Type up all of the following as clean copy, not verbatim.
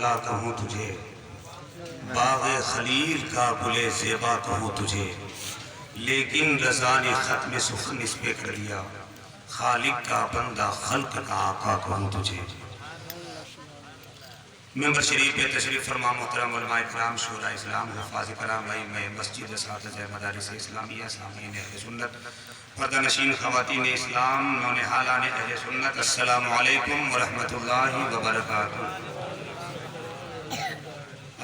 مولا کہوں تجھے، باغ خلیل کا گلے زیبا کہوں تجھے، لیکن رضا نے ختم سخن اس پہ کر دیا، خالق کا بندہ خلق کا آقا کہوں تجھے۔ ممبر شریف پہ تشریف فرما محترم علماء کرام، شورا اسلام، حفاظ کرام، ائمہ مسجد، اساتذہ مدارس اسلامیہ، سامعین اہل سنت، پردہ نشین خواتین اسلام، نونہالان اہل سنت، السلام علیکم ورحمۃ اللہ وبرکاتہ۔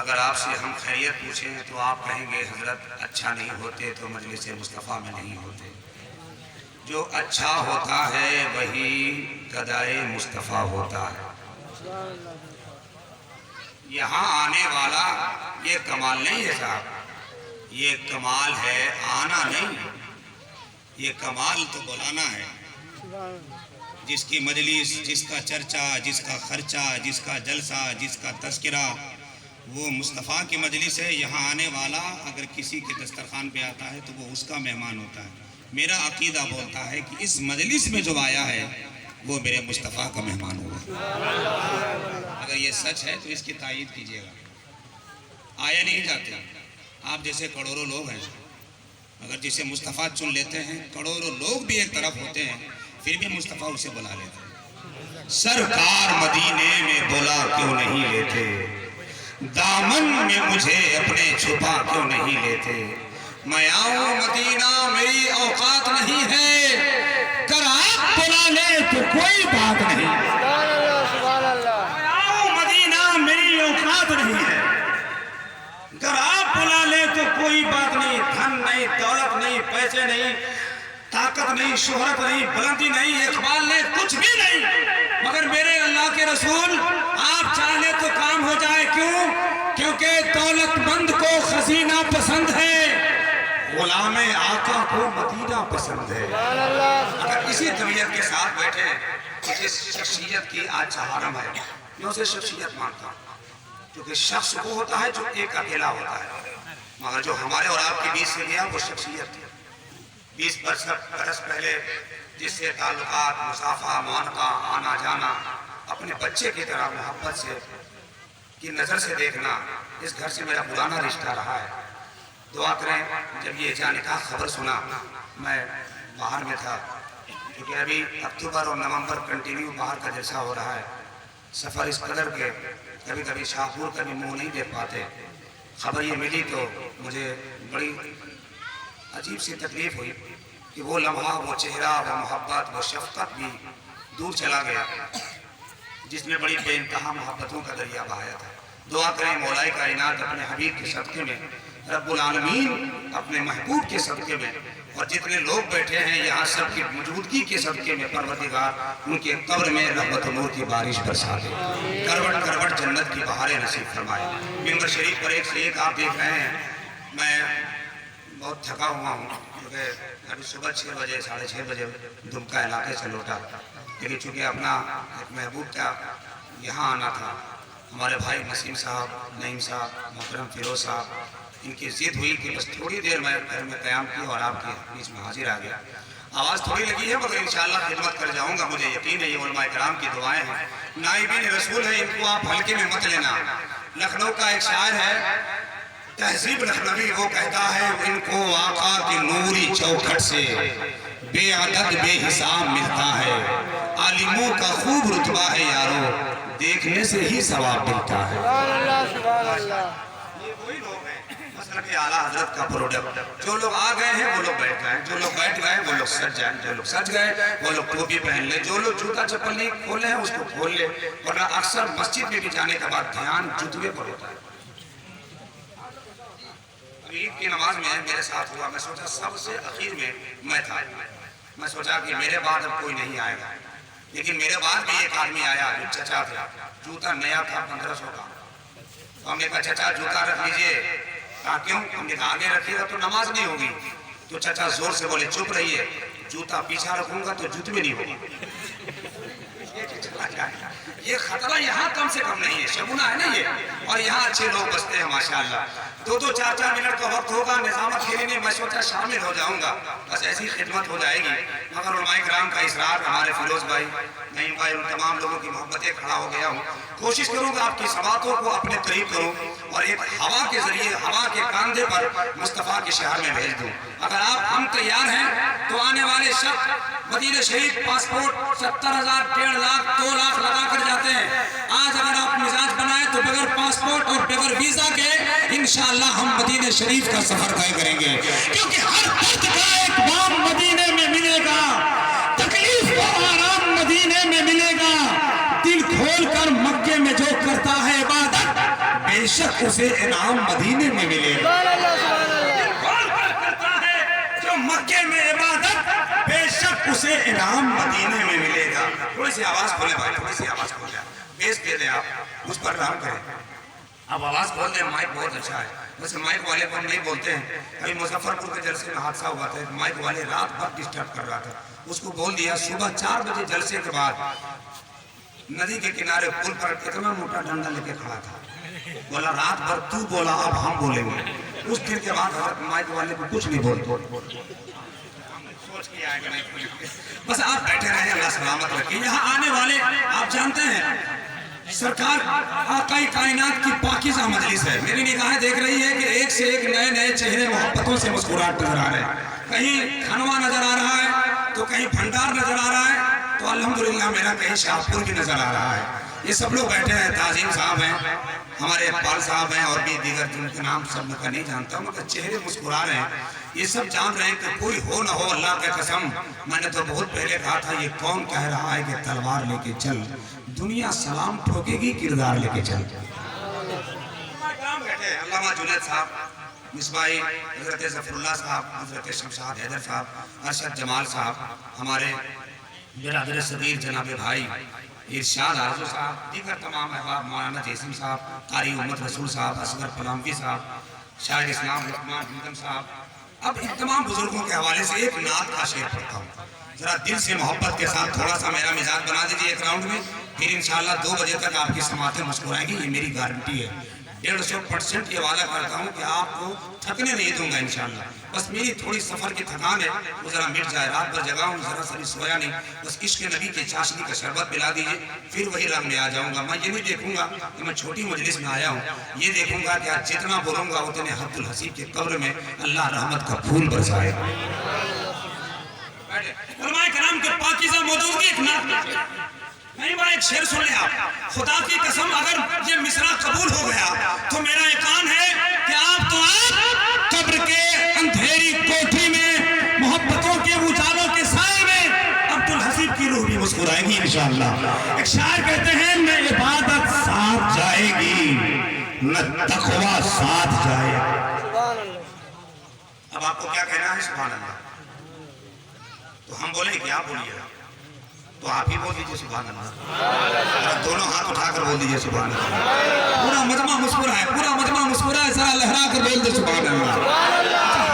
اگر آپ سے ہم خیریت پوچھیں تو آپ کہیں گے حضرت اچھا نہیں ہوتے تو مجلس مصطفیٰ میں نہیں ہوتے۔ جو اچھا ہوتا ہے وہی گدائے مصطفیٰ ہوتا ہے۔ یہاں آنے والا یہ کمال نہیں ہے صاحب، یہ کمال ہے آنا نہیں، یہ کمال تو بلانا ہے۔ جس کی مجلس، جس کا چرچا، جس کا خرچہ، جس کا جلسہ، جس کا تذکرہ، وہ مصطفیٰ کی مجلس ہے۔ یہاں آنے والا اگر کسی کے دسترخوان پہ آتا ہے تو وہ اس کا مہمان ہوتا ہے۔ میرا عقیدہ بولتا ہے کہ اس مجلس میں جو آیا ہے وہ میرے مصطفیٰ کا مہمان ہوا۔ اگر یہ سچ ہے تو اس کی تائید کیجیے گا۔ آئے نہیں جاتے، آپ جیسے کروڑوں لوگ ہیں، اگر جسے مصطفیٰ چن لیتے ہیں، کروڑوں لوگ بھی ایک طرف ہوتے ہیں پھر بھی مصطفیٰ اسے بلا لیتے ہیں۔ سرکار مدینے میں بولا کیوں نہیں لیتے، دامن میں مجھے اپنے چھپا کیوں نہیں لیتے، میں آؤں مدینہ میری اوقات نہیں ہے، کر آپ بلا لے تو کوئی بات نہیں، میں آؤں مدینہ میری اوقات نہیں ہے، کر آپ بلا لے تو کوئی بات نہیں، دھن نہیں، دولت نہیں، پیسے نہیں، طاقت نہیں، شہرت نہیں، بلندی نہیں، اقبال نہیں، کچھ بھی نہیں، مگر میرے اللہ کے رسول آپ چاہے تو کام ہو جائے۔ کیوں؟ کیونکہ دولت مند کو خزینہ پسند ہے، غلام آقا کو مدینہ پسند ہے۔ اگر اسی طبیعت کے ساتھ بیٹھے کہ جس شخصیت کی آج چہارم ہے، میں اسے شخصیت مانتا ہوں، کیونکہ شخص وہ ہوتا ہے جو ایک اکیلا ہوتا ہے، مگر جو ہمارے اور آپ کے بیچ سے گیا وہ شخصیت ہے۔ 20 برس پہلے جس سے تعلقات، مسافہ، معانقہ، آنا جانا، اپنے بچے کی طرح محبت سے کی نظر سے دیکھنا، اس گھر سے میرا پرانا رشتہ رہا ہے۔ دعا کریں، جب یہ جانے کا خبر سنا میں باہر میں تھا، کیونکہ ابھی اکتوبر اور نومبر کنٹینیو باہر کا جلسہ ہو رہا ہے، سفر اس قدر کے کبھی کبھی شاہپور کا بھی منہ نہیں دیکھ پاتے۔ خبر یہ ملی تو مجھے بڑی عجیب سی تکلیف ہوئی کہ وہ لمحہ، وہ چہرہ، وہ محبت، وہ شفقت بھی دور چلا گیا جس میں بڑی بے انتہا محبتوں کا دریا بہایا تھا۔ دعا کریں مولا کائنات اپنے حبیب کے صدقے میں، رب العالمین اپنے محبوب کے صدقے میں، اور جتنے لوگ بیٹھے ہیں یہاں سب کی موجودگی کے صدقے میں پروردگار ان کے قبر میں رحمت و نور کی بارش برسا دے، کروٹ کروٹ جنت کی بہاریں نصیب فرمائے۔ ممبر شریف پر ایک سے ایک آپ دیکھ رہے ہیں، میں بہت تھکا ہوا ہوں کیونکہ ابھی صبح 6 بجے 6:30 بجے دمکا علاقے سے لوٹا، لیکن چونکہ اپنا ایک محبوب کا یہاں آنا تھا، ہمارے بھائی نسیم صاحب، نعیم صاحب، محترم فیروز صاحب، ان کی ضد ہوئی کہ بس تھوڑی دیر میں گھر میں قیام کیا اور آپ کے بیچ میں حاضر آ گیا۔ آواز تھوڑی لگی ہے مگر انشاءاللہ خدمت کر جاؤں گا، مجھے یقین ہے یہ علماء کرام کی دعائیں ہیں، نائبین رسول ہیں، ان کو آپ ہلکے میں مت لینا۔ لکھنؤ کا ایک شاعر ہے تہذیب لکھنوی، وہ کہتا ہے ان کو آقا کی نوری چوکھٹ سے بے عدد بے حساب ملتا ہے، عالموں کا خوب رتبہ ہے یارو، دیکھنے سے ہی ثواب ملتا ہے۔ یہ وہی لوگ ہیں مسلک اعلیٰ حضرت کا پروڈکٹ، جو لوگ آ گئے ہیں وہ لوگ بیٹھ گئے، جو لوگ بیٹھ گئے وہ لوگ سج جائیں، جو لوگ سج گئے وہ لوگ ٹوپی پہن لیں، جو لوگ جوتا چپل نہیں کھولے ہیں اس کو کھول لیں، ورنہ اکثر مسجد میں بھی جانے کے بعد دھیان جتوے پر ہوتا ہے۔ عید کی نماز میں میرے ساتھ ہوا، میں سوچا سب سے اخیر میں تھا، میں سوچا کہ میرے بعد اب کوئی نہیں آئے گا، لیکن میرے بعد بھی ایک آدمی آیا جو چچا تھا، جوتا نیا تھا 1500 کا، تو ہم نے کہا چچا جوتا رکھ لیجئے، کہا کیوں؟ ہم نے کہا آگے رکھیے گا تو نماز نہیں ہوگی، تو چچا زور سے بولے چپ رہیے، جوتا پیچھا رکھوں گا تو جوت بھی نہیں ہوگی۔ یہ خطرہ یہاں کم سے کم نہیں ہے، شگونہ ہے نا یہ، اور یہاں اچھے لوگ بستے ہیں ماشاءاللہ۔ 2-4 منٹ کا وقت ہوگا نظامت کے لیے، میں سوچا شامل ہو جاؤں گا، بس ایسی خدمت ہو جائے گی، مگر علماء کرام کا اصرار، ہمارے فیروز بھائی، نعیم بھائی، ان تمام لوگوں کی محبتیں کھڑا ہو گیا ہوں۔ कोशिश करूंगा आपकी सवातों को अपने करीब करूं और एक हवा के जरिए हवा के कांधे पर मुस्तफ़ा के शहर में भेज दूं। अगर हम तैयार हैं तो आने वाले शख्स मदीना शरीफ पासपोर्ट 70,000, 1.5 लाख, 2 लाख लगा कर जाते हैं। आज अगर आप मिजाज बनाए तो बगैर पासपोर्ट और बगैर वीजा के इंशाअल्लाह हम मदीना शरीफ का सफर तय करेंगे, क्योंकि हर दर्द का एक बाम मदीने में मिलेगा, तकलीफ का आराम मदीने में मिलेगा। दिल खोल कर मक्के में जो करता है इबादत, बेशक उसे इनाम मदीने में मिलेगा। दिल खोल कर करता है जो मक्के में इबादत, बेशक उसे इनाम मदीने में मिलेगा। थोड़ी सी आवाज खोले भाई, थोड़ी सी आवाज खोले, बेस दे दे आप, उस पर राम करें। अब आवाज खोल दे, माइक बहुत अच्छा है। वैसे माइक वाले को नहीं बोलते हैं। अभी मुजफ्फरपुर के जलसे में हादसा हुआ था, माइक वाले रात भर डिस्टर्ब कर रहा था, उसको बोल दिया सुबह 4 बजे जलसे के बाद नदी के किनारे पुल पर इतना मोटा डंडा लेके खड़ा था, बोला रात भर तू बोला अब हम बोलेंगे। उस दिन के बाद हजरत माइक वाले को कुछ नहीं बोलते। बस आप बैठे रहे, अल्लाह सलामत रखे। यहाँ आने वाले आप जानते हैं सरकार आकाई कायनात की पाकीज़ा मजलिस है। मेरी निगाहें देख रही है कि एक से एक नए नए चेहरे मोहब्बतों से मुस्कुराहट नजर आ रहे हैं। कहीं खनवा नजर आ रहा है तो कहीं भंडार नजर आ रहा है, तो अल्हम्दुलिल्लाह मेरा कहीं शाहपुर भी नजर आ रहा है। ये सब लोग बैठे हैं, ताजीम साहब हैं, हमारे पाल साहब हैं और भी दीगर जिनके नाम सब मैं नहीं जानता हूँ, मगर चेहरे मुस्कुरा रहे हैं। ये सब जान रहे हैं कि कोई हो ना हो, अल्लाह की कसम मैंने तो बहुत पहले कहा था, ये कौन कह रहा है कि तलवार लेके चल, दुनिया सलाम ठोकेगी, किरदार लेके चल। अल्लामा जुनैद साहब, मिसबाई, हजरत ज़फ़रुल्लाह साहब, हजरत शमशाद हैदर साहब, अरशद जमाल साहब, हमारे बिरादर सगीर जनाब भाई इरशाद आरज़ू साहब, दीगर तमाम अहबाब, मौलाना जैसिम साहब, कारी उम्मत रसूल साहब, असगर पलामवी साहब, शायर इस्लाम लुकमान हिंदम साहब। अब इन तमाम बुजुर्गों के हवाले से एक नात का शेर पढ़ता हूँ, जरा दिल से मोहब्बत के साथ थोड़ा सा मेरा मिजाज बना दीजिए एक राउंड में, फिर इंशाअल्लाह 2 बजे तक आपकी समातें मुस्कुराएंगी, ये मेरी गारंटी है। 150% ये वादा करता हूँ कि आपको थकने नहीं दूंगा इंशाअल्लाह। बस मेरी थोड़ी सफर की थकान है, वो जरा मिट जाए। रात भर जगा हूँ, जरा सरी सोया नहीं, बस इश्क नबी के चाशनी का शरबत पिला दीजिए, फिर वही रंग में आ जाऊंगा। मैं ये नहीं देखूंगा कि मैं छोटी मजलिस में आया हूँ, ये देखूंगा कि आज जितना बोलूंगा उतने अब्दुल हसीब के कब्र में अल्लाह रहमत का फूल बरसाएगा। उलमाए किराम के पाकीज़ा मौजूदगी एक नात नहीं भाई, एक शेर सुन ले आप। खुदा की कसम अगर ये मिसरा कबूल हो गया तो मेरा ऐलान है कि आप कब्र के अंधेरी कोठी में मोहब्बतों के उजालों के साए में अब्दुल हसीब की रूह भी मुस्कुराएगी इंशाअल्लाह। एक शायर कहते हैं, न इबादत साथ जाएगी न तकवा साथ जाएगा। अब आपको क्या कहना है? सुभान अल्लाह। तो हम बोले कि आप बोलिए, तो आप ही बोल दीजिए सुभान अल्लाह। दोनों हाथ उठाकर बोल दीजिए सुभान अल्लाह। पूरा मजमा मुस्कुराए, पूरा मजमा मुस्कुराए, जरा लहरा कर बोल दे सुभान अल्लाह।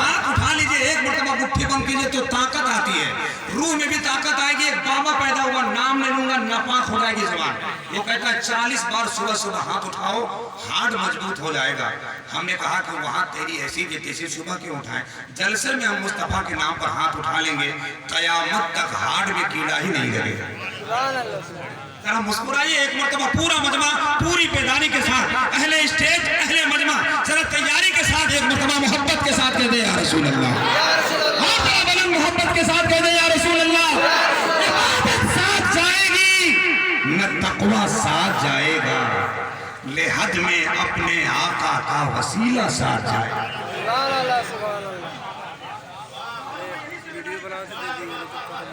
हाथ उठा लीजिए, एक मरतबा मुट्ठी बंद कीजिए तो ताकत आती है, रूह में भी ताकत आएगी। एक बाबा पैदा हुआ, नाम नहीं लूंगा, नापाक हो जाएगी जबान। वो कहता है 40 बार सुबह सुबह हाथ उठाओ, हाथ मजबूत हो जाएगा। हमने कहा कि वहाँ तेरी ऐसी जैसी सुबह क्यों उठाएं? जलसे में हम मुस्तफ़ा के नाम पर हाथ उठा लेंगे, कयामत तक हाथ में कीड़ा ही नहीं लगेगा। जरा मुस्कुराइए एक मरतबा, पूरा मजमा पूरी बेदारी के साथ, अहले स्टेज अहले मजमा जरा तैयारी के साथ एक मरतबा मोहब्बत के साथ कह दे या रसूल अल्लाह। मोहब्बत के साथ कह दे या रसूल अल्लाह। साथ जाएगी न तकवा साथ जाएगा, लेहद में अपने आका का वसीला साथ जाएगा।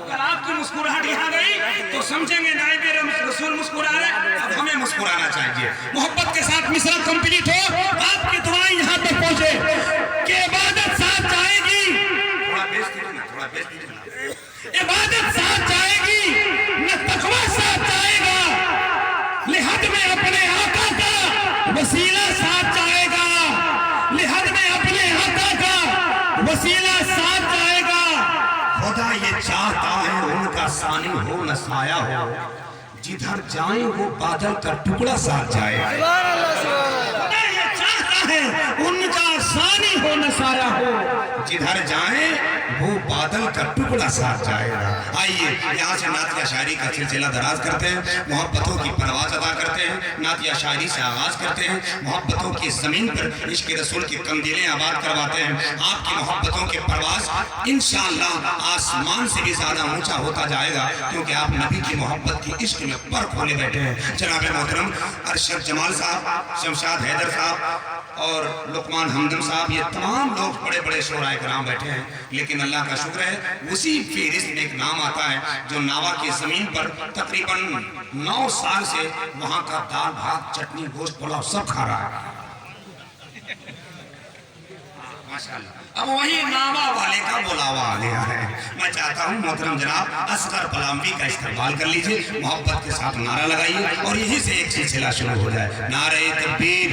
अगर आपकी मुस्कुराहट यहाँ गई तो समझेंगे नाइबे रसूल मुस्कुरा रहे, अब हमें मुस्कुराना चाहिए। मोहब्बत के साथ मिसरा कंप्लीट हो, आपकी दुआएं यहाँ तक पहुँचे कि इबादत साथ जाएगी, इबादत साथ जाएगी न तकवा साथ जाएगा, लिहाज में अपने आका का वसीला साथ जाएगा, लिहाज में अपने आका का वसीला साथ जाएगा। खुदा ये चाहता है उनका सानी हो न साया हो, जिधर जाए वो बादल का टुकड़ा साथ जाए। खुदा ये चाहता है उनका सानी हो न साया हो, जिधर जाए वो बादल का टुकड़ा साथ जाएगा। आइए यहाँ से नातिया शायरी का सिलसिला दराज करते हैं, मोहब्बतों की परवाज अदा करते हैं, नातिया शायरी से आगाज करते हैं, मोहब्बतों की जमीन पर इश्क रसूल की कंदीलें आबाद करवाते हैं। आपकी मोहब्बतों की परवाज इंशाअल्लाह आसमान से भी ज्यादा ऊंचा होता जाएगा, क्योंकि आप नबी की मोहब्बत की इश्क में पर खोले बैठे हैं। जनाब मोहतरम अरशद जमाल साहब, शमशाद हैदर साहब और लुकमान हमदम साहब, ये तमाम लोग बड़े बड़े शोराए कराम बैठे हैं, लेकिन अल्लाह का शुक्र है उसी फेरिस्त में एक नाम आता है जो नावा की जमीन पर तकरीबन 9 साल से वहां का दाल भात चटनी गोश्त पुलाव सब खा रहा है। माशाअल्लाह। अब वही नावा वाले का बुलावा आ गया है। मैं चाहता हूँ मोहतरम जनाब असगर पलामवी का इस्तेमाल कर लीजिए, मोहब्बत के साथ नारा लगाइए और यही से एक सिलसिला शुरू हो जाए। नारे तकबीर।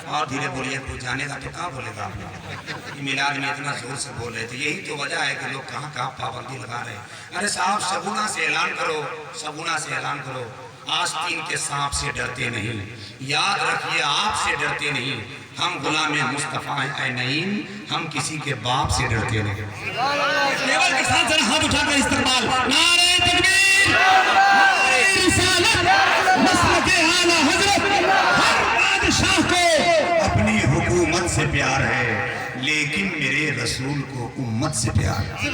और धीरे बोलिए, कोई जानेगा तो कहाँ बोलेगा आप? मिलाद में इतना जोर से बोल रहे थे, यही तो वजह है कि लोग कहाँ कहाँ पाबंदी लगा रहे हैं। अरे साहब सगुना से ऐलान करो, सगुना से ऐलान करो, आस्तीन के सांप से डरते नहीं, याद रखिए आपसे डरते नहीं, हम गुलाम मुस्तफा हैं ऐ नईम, हम किसी के बाप से डरते नहीं। केवल के साथ जरा हाथ उठाकर इस्तेमाल। नारे तकबीर, नारे रिसालत, मसलके आला हजरत। हर बादशाह को अपनी हुकूमत से प्यार है, लेकिन मेरे रसूल को उम्मत से प्यार है।